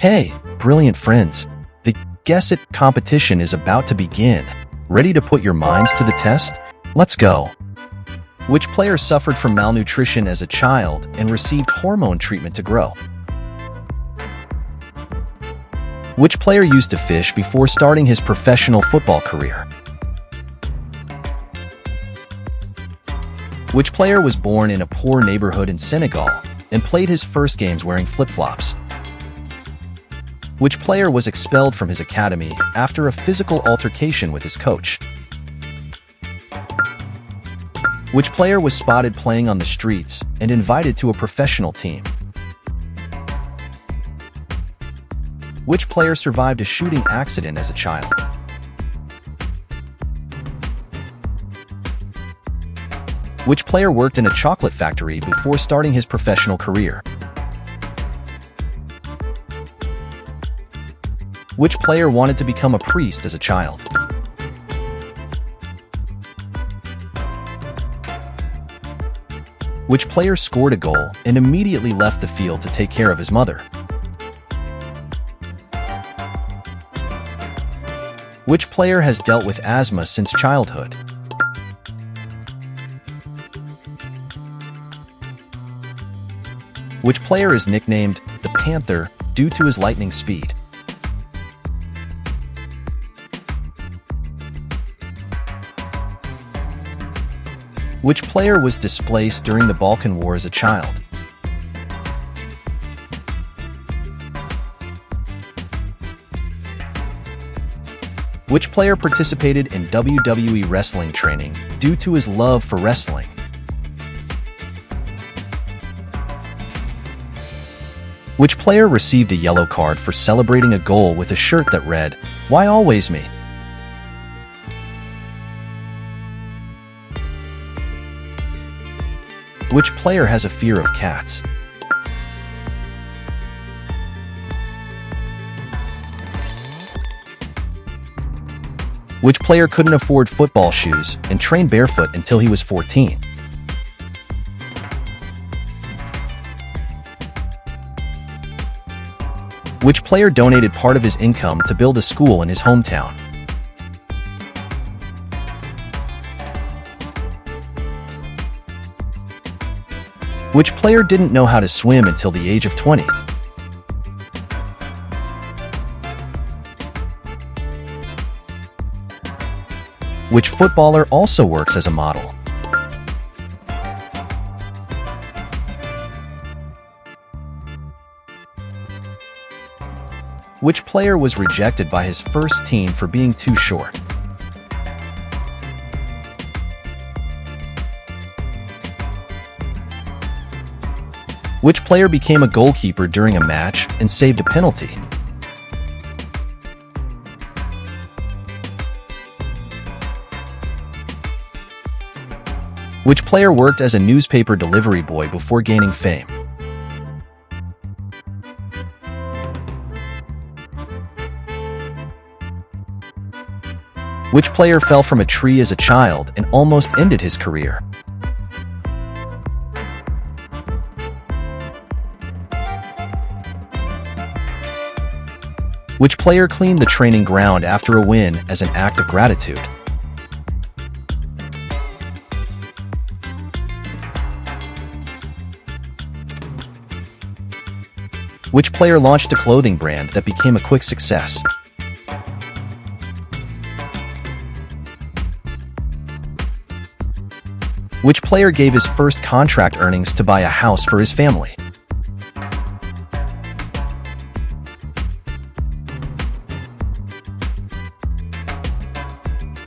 Hey, brilliant friends! The Guess It competition is about to begin. Ready to put your minds to the test? Let's go! Which player suffered from malnutrition as a child and received hormone treatment to grow? Which player used to fish before starting his professional football career? Which player was born in a poor neighborhood in Senegal and played his first games wearing flip-flops? Which player was expelled from his academy after a physical altercation with his coach? Which player was spotted playing on the streets and invited to a professional team? Which player survived a shooting accident as a child? Which player worked in a chocolate factory before starting his professional career? Which player wanted to become a priest as a child? Which player scored a goal and immediately left the field to take care of his mother? Which player has dealt with asthma since childhood? Which player is nicknamed the Panther due to his lightning speed? Which player was displaced during the Balkan War as a child? Which player participated in WWE wrestling training due to his love for wrestling? Which player received a yellow card for celebrating a goal with a shirt that read, "Why always me?" Which player has a fear of cats? Which player couldn't afford football shoes and trained barefoot until he was 14? Which player donated part of his income to build a school in his hometown? Which player didn't know how to swim until the age of 20? Which footballer also works as a model? Which player was rejected by his first team for being too short? Which player became a goalkeeper during a match and saved a penalty? Which player worked as a newspaper delivery boy before gaining fame? Which player fell from a tree as a child and almost ended his career? Which player cleaned the training ground after a win as an act of gratitude? Which player launched a clothing brand that became a quick success? Which player gave his first contract earnings to buy a house for his family?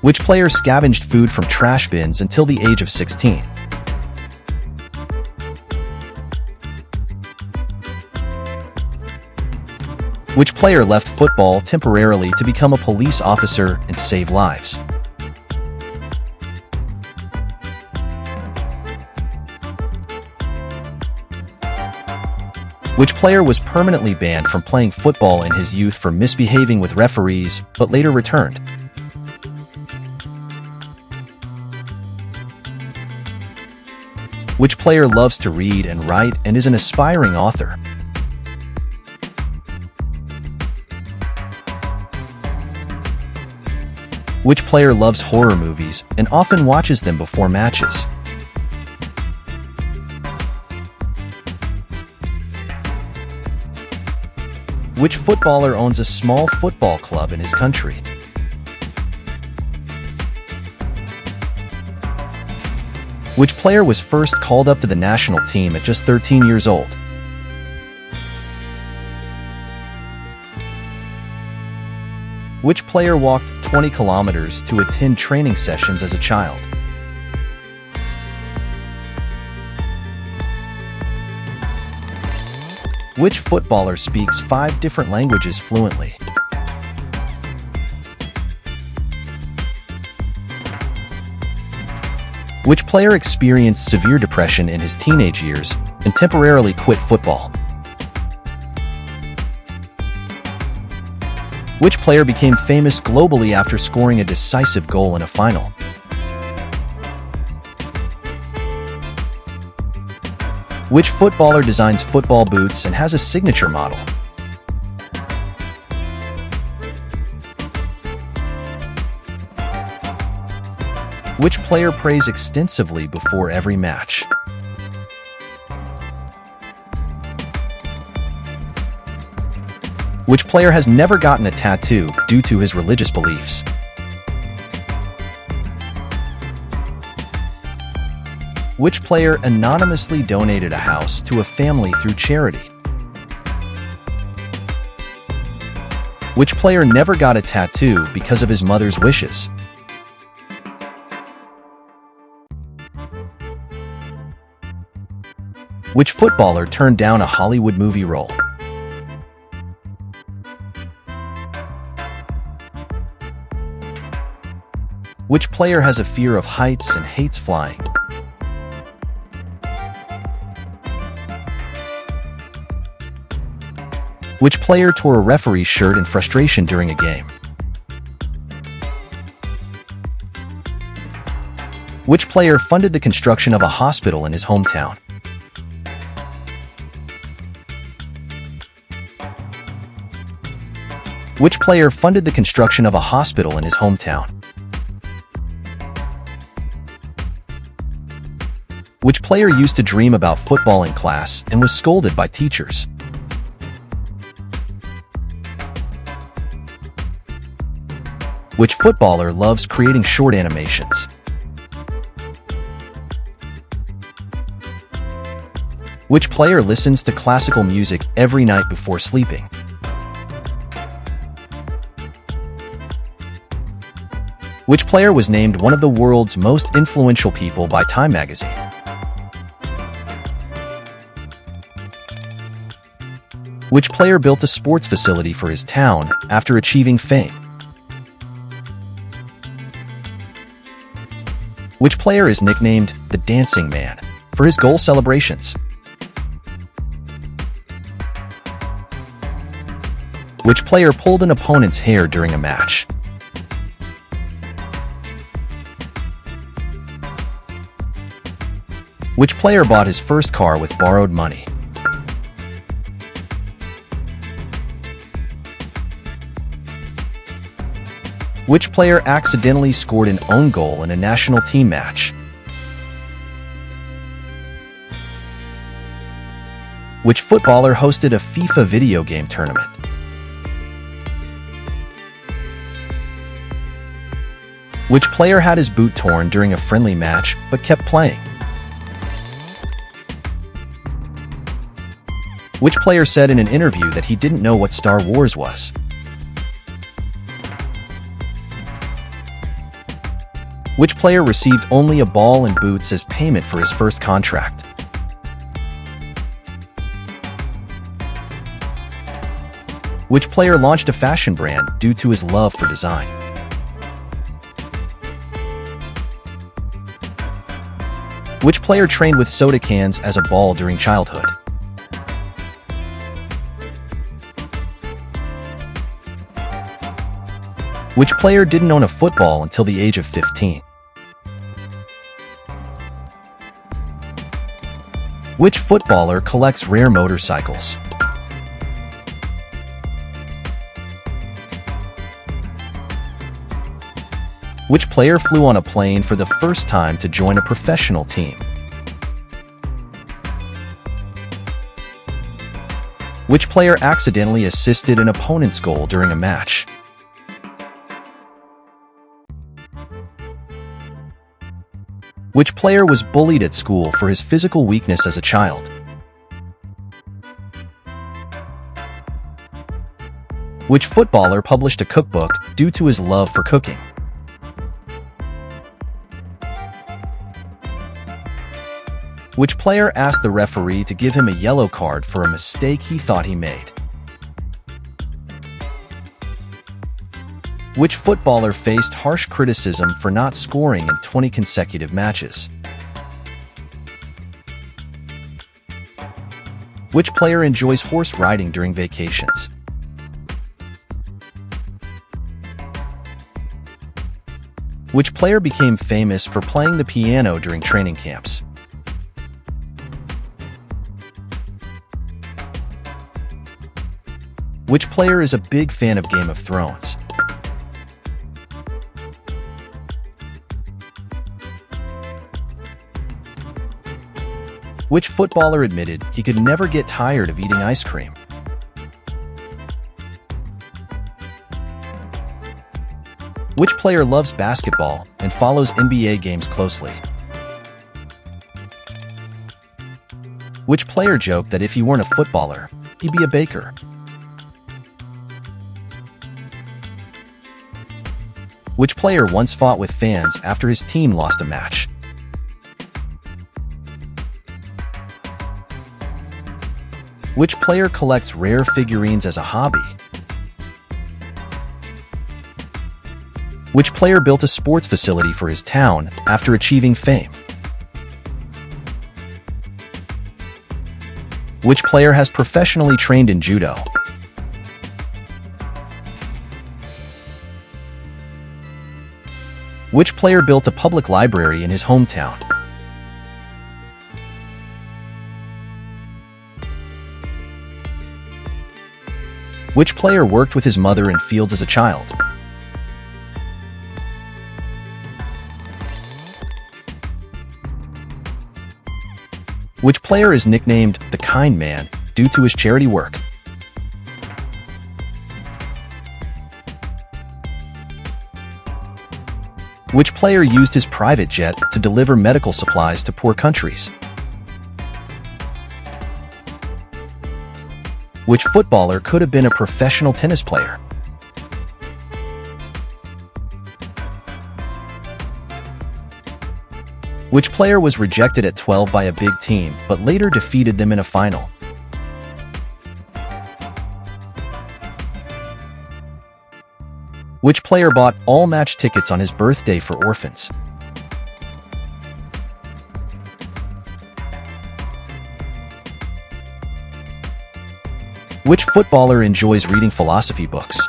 Which player scavenged food from trash bins until the age of 16? Which player left football temporarily to become a police officer and save lives? Which player was permanently banned from playing football in his youth for misbehaving with referees, but later returned? Which player loves to read and write and is an aspiring author? Which player loves horror movies and often watches them before matches? Which footballer owns a small football club in his country? Which player was first called up to the national team at just 13 years old? Which player walked 20 kilometers to attend training sessions as a child? Which footballer speaks 5 different languages fluently? Which player experienced severe depression in his teenage years and temporarily quit football? Which player became famous globally after scoring a decisive goal in a final? Which footballer designs football boots and has a signature model? Which player prays extensively before every match? Which player has never gotten a tattoo due to his religious beliefs? Which player anonymously donated a house to a family through charity? Which player never got a tattoo because of his mother's wishes? Which footballer turned down a Hollywood movie role? Which player has a fear of heights and hates flying? Which player tore a referee's shirt in frustration during a game? Which player funded the construction of a hospital in his hometown? Which player funded the construction of a hospital in his hometown? Which player used to dream about football in class and was scolded by teachers? Which footballer loves creating short animations? Which player listens to classical music every night before sleeping? Which player was named one of the world's most influential people by Time magazine? Which player built a sports facility for his town after achieving fame? Which player is nicknamed the Dancing Man for his goal celebrations? Which player pulled an opponent's hair during a match? Which player bought his first car with borrowed money? Which player accidentally scored an own goal in a national team match? Which footballer hosted a FIFA video game tournament? Which player had his boot torn during a friendly match but kept playing? Which player said in an interview that he didn't know what Star Wars was? Which player received only a ball and boots as payment for his first contract? Which player launched a fashion brand due to his love for design? Which player trained with soda cans as a ball during childhood? Which player didn't own a football until the age of 15? Which footballer collects rare motorcycles? Which player flew on a plane for the first time to join a professional team? Which player accidentally assisted an opponent's goal during a match? Which player was bullied at school for his physical weakness as a child? Which footballer published a cookbook due to his love for cooking? Which player asked the referee to give him a yellow card for a mistake he thought he made? Which footballer faced harsh criticism for not scoring in 20 consecutive matches? Which player enjoys horse riding during vacations? Which player became famous for playing the piano during training camps? Which player is a big fan of Game of Thrones? Which footballer admitted he could never get tired of eating ice cream? Which player loves basketball and follows NBA games closely? Which player joked that if he weren't a footballer, he'd be a baker? Which player once fought with fans after his team lost a match? Which player collects rare figurines as a hobby? Which player built a sports facility for his town after achieving fame? Which player has professionally trained in judo? Which player built a public library in his hometown? Which player worked with his mother in fields as a child? Which player is nicknamed the Kind Man due to his charity work? Which player used his private jet to deliver medical supplies to poor countries? Which footballer could have been a professional tennis player? Which player was rejected at 12 by a big team, but later defeated them in a final? Which player bought all match tickets on his birthday for orphans? Which footballer enjoys reading philosophy books?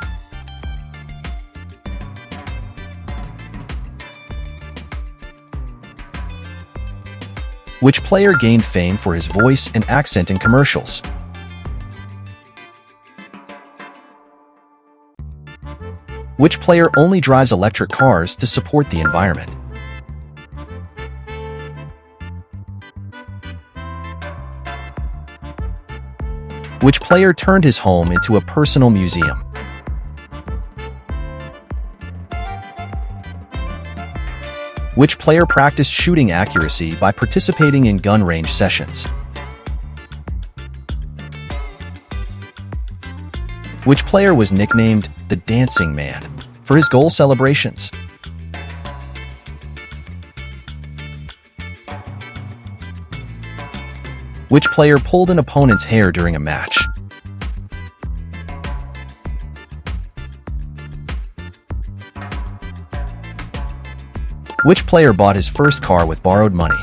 Which player gained fame for his voice and accent in commercials? Which player only drives electric cars to support the environment? Which player turned his home into a personal museum? Which player practiced shooting accuracy by participating in gun range sessions? Which player was nicknamed the Dancing Man for his goal celebrations? Which player pulled an opponent's hair during a match? Which player bought his first car with borrowed money?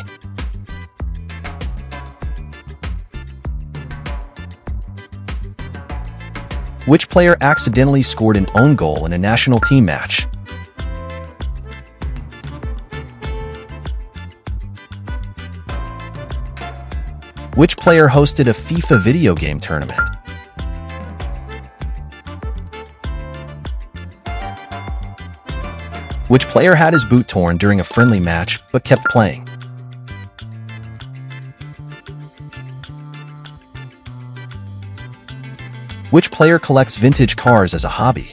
Which player accidentally scored an own goal in a national team match? Which player hosted a FIFA video game tournament? Which player had his boot torn during a friendly match but kept playing? Which player collects vintage cars as a hobby?